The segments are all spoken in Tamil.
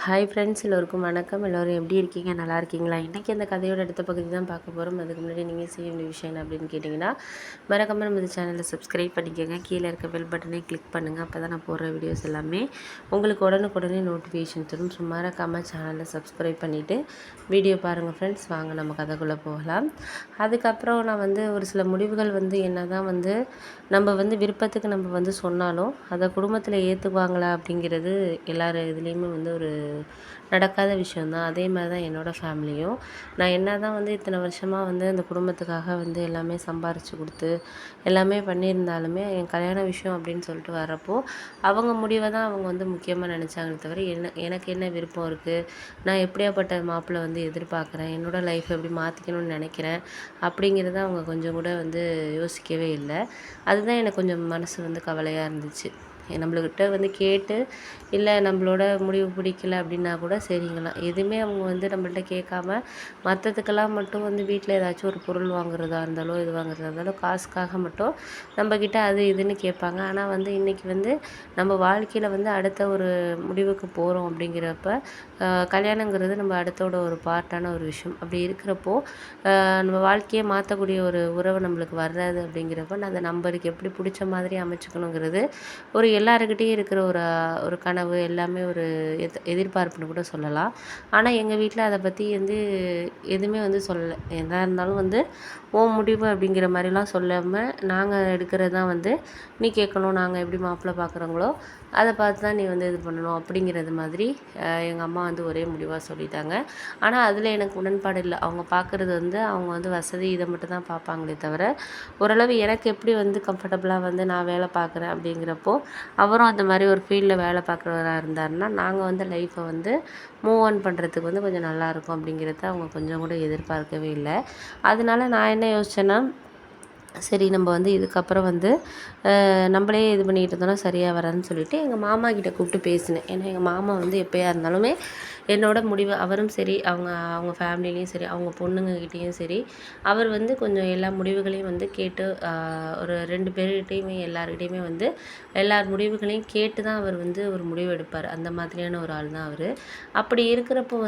ஹாய் ஃப்ரெண்ட்ஸ், எல்லோருக்கும் வணக்கம். எல்லோரும் எப்படி இருக்கீங்க? நல்லா இருக்கீங்களா? இன்றைக்கி அந்த கதையோட அடுத்த பகுதி தான் பார்க்க போகிறோம். அதுக்கு முன்னாடி நீங்கள் செய்ய வேண்டிய விஷயம் என்ன அப்படின்னு கேட்டிங்கன்னா, மறக்காமல் நம்ம இந்த சேனலை சப்ஸ்கிரைப் பண்ணிக்கோங்க. கீழே இருக்க பெல் பட்டனை கிளிக் பண்ணுங்கள். அப்போ தான் நான் போடுற வீடியோஸ் எல்லாமே உங்களுக்கு உடனுக்குடனே நோட்டிஃபிகேஷன் தரும். சும்மா மறக்காமல் சேனலை சப்ஸ்கிரைப் பண்ணிவிட்டு வீடியோ பாருங்கள் ஃப்ரெண்ட்ஸ். வாங்க நம்ம கதைக்குள்ளே போகலாம். அதுக்கப்புறம் நான் ஒரு சில முடிவுகள் என்ன தான் நம்ம விருப்பத்துக்கு நம்ம சொன்னாலும் அதை குடும்பத்தில் ஏற்றுக்குவாங்களா அப்படிங்கிறது எல்லார் இதுலேயுமே ஒரு நடக்காத விஷயந்தான். அதே மாதிரி தான் என்னோடய ஃபேமிலியும். நான் என்ன தான் இத்தனை வருஷமாக அந்த குடும்பத்துக்காக எல்லாமே சம்பாரித்து கொடுத்து எல்லாமே பண்ணியிருந்தாலுமே, என் கல்யாண விஷயம் அப்படின்னு சொல்லிட்டு வரப்போ அவங்க முடிவை தான் அவங்க முக்கியமாக நினச்சாங்களே தவிர எனக்கு என்ன விருப்பம் இருக்குது, நான் எப்படியாப்பட்ட மாப்பிள்ளை எதிர்பார்க்குறேன், என்னோடய லைஃப் எப்படி மாற்றிக்கணும்னு நினைக்கிறேன் அப்படிங்கிறத அவங்க கொஞ்சம் கூட யோசிக்கவே இல்லை. அதுதான் எனக்கு கொஞ்சம் மனசு கவலையாக இருந்துச்சு. நம்மளுக்கிட்ட கேட்டு இல்லை நம்மளோட முடிவு பிடிக்கல அப்படின்னா கூட சரிங்களாம். எதுவுமே அவங்க நம்மள்ட்ட கேட்காம மற்றதுக்கெல்லாம் மட்டும் வீட்டில் ஏதாச்சும் ஒரு பொருள் வாங்குறதா இருந்தாலோ இது வாங்குறதா இருந்தாலும் காசுக்காக மட்டும் நம்மக்கிட்ட அது இதுன்னு கேட்பாங்க. ஆனால் இன்றைக்கி நம்ம வாழ்க்கையில் அடுத்த ஒரு முடிவுக்கு போகிறோம் அப்படிங்கிறப்ப கல்யாணங்கிறது நம்ம அடுத்தோட ஒரு பார்ட்டான ஒரு விஷயம். அப்படி இருக்கிறப்போ நம்ம வாழ்க்கையை மாற்றக்கூடிய ஒரு உறவு நம்மளுக்கு வர்றாது அப்படிங்கிறப்ப அதை நம்மளுக்கு எப்படி பிடிச்ச மாதிரி அமைச்சுக்கணுங்கிறது ஒரு எல்லாருக்கிட்டேயும் இருக்கிற ஒரு ஒரு கனவு, எல்லாமே ஒரு எதிர்பார்ப்புன்னு கூட சொல்லலாம். ஆனால் எங்கள் வீட்டில் அதை பற்றி எதுவுமே சொல்லலை. எதாக இருந்தாலும் உன் முடிவு அப்படிங்கிற மாதிரிலாம் சொல்லாமல் நாங்கள் எடுக்கிறது தான் நீ கேட்கணும், நாங்கள் எப்படி மாப்பிள்ளை பார்க்குறோங்களோ அதை பார்த்து தான் நீ இது பண்ணணும் அப்படிங்கிறது மாதிரி எங்கள் அம்மா ஒரே முடிவாக சொல்லிட்டாங்க. ஆனால் அதில் எனக்கு உடன்பாடு இல்லை. அவங்க பார்க்குறது அவங்க வசதி இதை மட்டும் தான் பார்ப்பாங்களே தவிர ஓரளவு எனக்கு எப்படி கம்ஃபர்டபுளாக நான் வேலை பார்க்குறேன் அப்படிங்கிறப்போ அவரும் அந்த மாதிரி ஒரு ஃபீல்டில் வேலை பார்க்குறவராக இருந்தாருன்னா நாங்கள் லைஃப்பை மூவ் ஆன் பண்ணுறதுக்கு கொஞ்சம் நல்லாயிருக்கும் அப்படிங்கிறத அவங்க கொஞ்சம் கூட எதிர்பார்க்கவே இல்லை. அதனால நான் என்ன யோசித்தேன்னா, சரி நம்ம இதுக்கப்புறம் நம்மளே இது பண்ணிகிட்டு இருந்தோம்னா சரியாக வராதுன்னு சொல்லிவிட்டு எங்கள் மாமா கிட்டே கூப்பிட்டு பேசினேன். ஏன்னா எங்கள் மாமா எப்போயா இருந்தாலுமே என்னோடய முடிவு அவரும் சரி, அவங்க ஃபேமிலிலேயும் சரி, அவங்க பொண்ணுங்கக்கிட்டேயும் சரி, அவர் கொஞ்சம் எல்லா முடிவுகளையும் கேட்டு ஒரு 2 பேர்கிட்டையுமே எல்லாருக்கிட்டையுமே எல்லார் முடிவுகளையும் கேட்டு தான் அவர் ஒரு முடிவு எடுப்பார். அந்த மாதிரியான ஒரு ஆள் தான் அவர். அப்படி இருக்கிறப்போ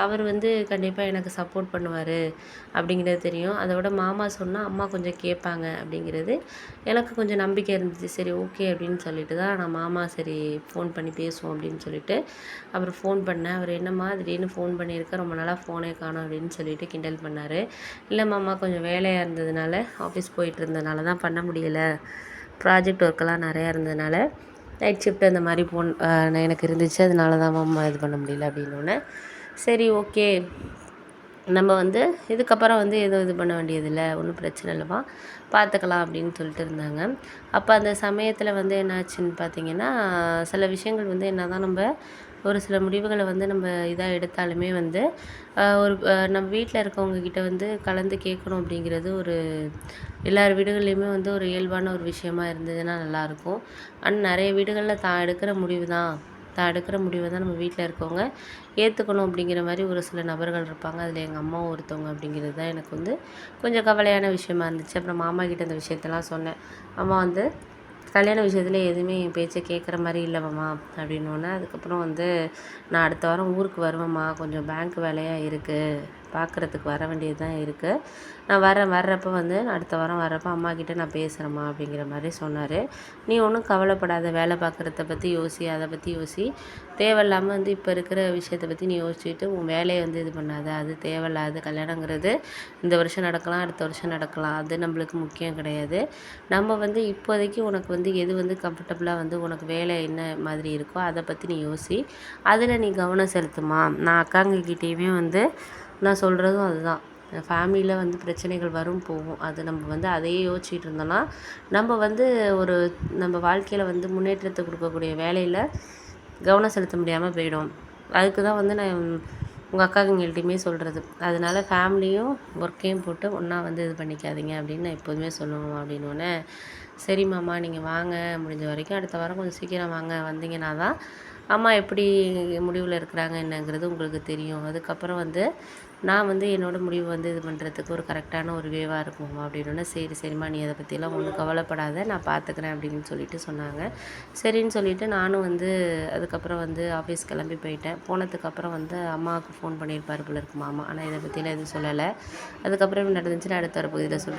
அவர் கண்டிப்பாக எனக்கு சப்போர்ட் பண்ணுவார் அப்படிங்கிறது தெரியும். அதை விட மாமா சொன்னால் அம்மா கொஞ்சம் கேட்பாங்க அப்படிங்கிறது எனக்கு கொஞ்சம் நம்பிக்கை இருந்துச்சு. சரி ஓகே அப்படின்னு சொல்லிட்டு தான் நான் மாமா சரி ஃபோன் பண்ணி பேசுவோம் அப்படின்னு சொல்லிட்டு அப்புறம் ஃபோன் பண்ணேன். அவர் என்னம்மா திடீர்னு ஃபோன் பண்ணியிருக்க, ரொம்ப நாளாக ஃபோனே காணோம் அப்படின்னு சொல்லிட்டு கிண்டல் பண்ணார். இல்லை மாமா, கொஞ்சம் வேலையாக இருந்ததுனால ஆஃபீஸ் போயிட்டு இருந்ததுனால தான் பண்ண முடியலை. ப்ராஜெக்ட் ஒர்க்கெல்லாம் நிறையா இருந்ததுனால நைட் ஷிஃப்ட் அந்த மாதிரி எனக்கு இருந்துச்சு, அதனால தான் மாமா இது பண்ண முடியல அப்படின்னோடனே சரி ஓகே, நம்ம இதுக்கப்புறம் எதுவும் இது பண்ண வேண்டியதில்லை, ஒன்றும் பிரச்சனை இல்லைம்மா, பார்த்துக்கலாம் அப்படின்னு சொல்லிட்டு இருந்தாங்க. அப்போ அந்த சமயத்தில் என்னாச்சுன்னு பார்த்தீங்கன்னா, சில விஷயங்கள் என்ன தான் நம்ம ஒரு சில முடிவுகளை நம்ம இதாக எடுத்தாலுமே ஒரு நம்ம வீட்டில் இருக்கவங்கக்கிட்ட கலந்து கேட்கணும் அப்படிங்கிறது ஒரு எல்லார் வீடுகள்லேயுமே ஒரு இயல்பான ஒரு விஷயமா இருந்ததுன்னா நல்லாயிருக்கும். ஆனால் நிறைய வீடுகளில் தான் எடுக்கிற முடிவை தான் நம்ம வீட்டில் இருக்கவங்க ஏற்றுக்கணும் அப்படிங்கிற மாதிரி ஒரு சில நபர்கள் இருப்பாங்க. அதில் எங்கள் அம்மாவும் ஒருத்தவங்க அப்படிங்கிறது தான் எனக்கு கொஞ்சம் கவலையான விஷயமா இருந்துச்சு. அப்புறம் மாமா கிட்ட இந்த விஷயத்தெல்லாம் சொன்னேன். அம்மா கல்யாண விஷயத்தில் எதுவுமே என் பேச்சை கேட்குற மாதிரி இல்லைம்மா அப்படின்னோடனே, அதுக்கப்புறம் நான் அடுத்த வாரம் ஊருக்கு வருவேம்மா, கொஞ்சம் பேங்க் வேலையாக இருக்குது, பார்க்குறதுக்கு வர வேண்டியது தான் இருக்குது, நான் வர்றப்போ நான் அடுத்த வாரம் வர்றப்போ அம்மாக்கிட்ட நான் பேசுகிறேம்மா அப்படிங்கிற மாதிரி சொன்னார். நீ ஒன்றும் கவலைப்படாத, வேலை பார்க்குறத பற்றி யோசி, அதை பற்றி யோசி, தேவையில்லாமல் இப்போ இருக்கிற விஷயத்தை பற்றி நீ யோசிச்சுட்டு உன் வேலையை இது பண்ணாத, அது தேவையில்லாது. கல்யாணங்கிறது இந்த வருஷம் நடக்கலாம், அடுத்த வருஷம் நடக்கலாம், அது நம்மளுக்கு முக்கியம் கிடையாது. நம்ம இப்போதைக்கு உனக்கு எது கம்ஃபர்டபுளாக உனக்கு வேலை என்ன மாதிரி இருக்கோ அதை பற்றி நீ யோசி, அதில் நீ கவனம் செலுத்துமா. நான் அக்காங்கக்கிட்டேயுமே நான் சொல்கிறதும் அதுதான். ஃபேமிலியில் பிரச்சனைகள் வரும் போகும், அது நம்ம அதையே யோசிச்சுட்டு இருந்தோன்னா நம்ம ஒரு நம்ம வாழ்க்கையில் முன்னேற்றத்தை கொடுக்கக்கூடிய வேலையில் கவனம் செலுத்த முடியாமல் போயிடும். அதுக்கு தான் நான் உங்கள் அக்காங்கள்கிட்டையுமே சொல்கிறது. அதனால ஃபேமிலியும் ஒர்க்கையும் போட்டு ஒன்றா இது பண்ணிக்காதீங்க அப்படின்னு நான் எப்போதுமே சொல்லுவோம் அப்படின்னோடனே, சரி மாமா நீங்கள் வாங்க, முடிஞ்ச வரைக்கும் அடுத்த வாரம் கொஞ்சம் சீக்கிரம் வாங்க, வந்தீங்கன்னா தான் அம்மா எப்படி முடிவில் இருக்கிறாங்க என்னங்கிறது உங்களுக்கு தெரியும். அதுக்கப்புறம் வந்து நான் வந்து என்னோடய முடிவு வந்து இது பண்ணுறதுக்கு ஒரு கரெக்டான ஒரு வேவாக இருக்குமா அப்படின்னோடனே, சரி சரிம்மா நீ அதை பற்றிலாம் ஒன்றும் கவலைப்படாத, நான் பார்த்துக்கிறேன் அப்படின்னு சொல்லிட்டு சொன்னாங்க. சரின்னு சொல்லிவிட்டு நானும் வந்து அதுக்கப்புறம் வந்து ஆஃபீஸ் கிளம்பி போயிட்டேன். போனதுக்கப்புறம் வந்து அம்மாவுக்கு ஃபோன் பண்ணியிருப்பார் போல இருக்கு மாமா. ஆனால் இதை பற்றிலாம் எதுவும் சொல்லலை. அதுக்கப்புறம் என்ன நடந்துச்சுன்னு அடுத்த வர பகுதியில்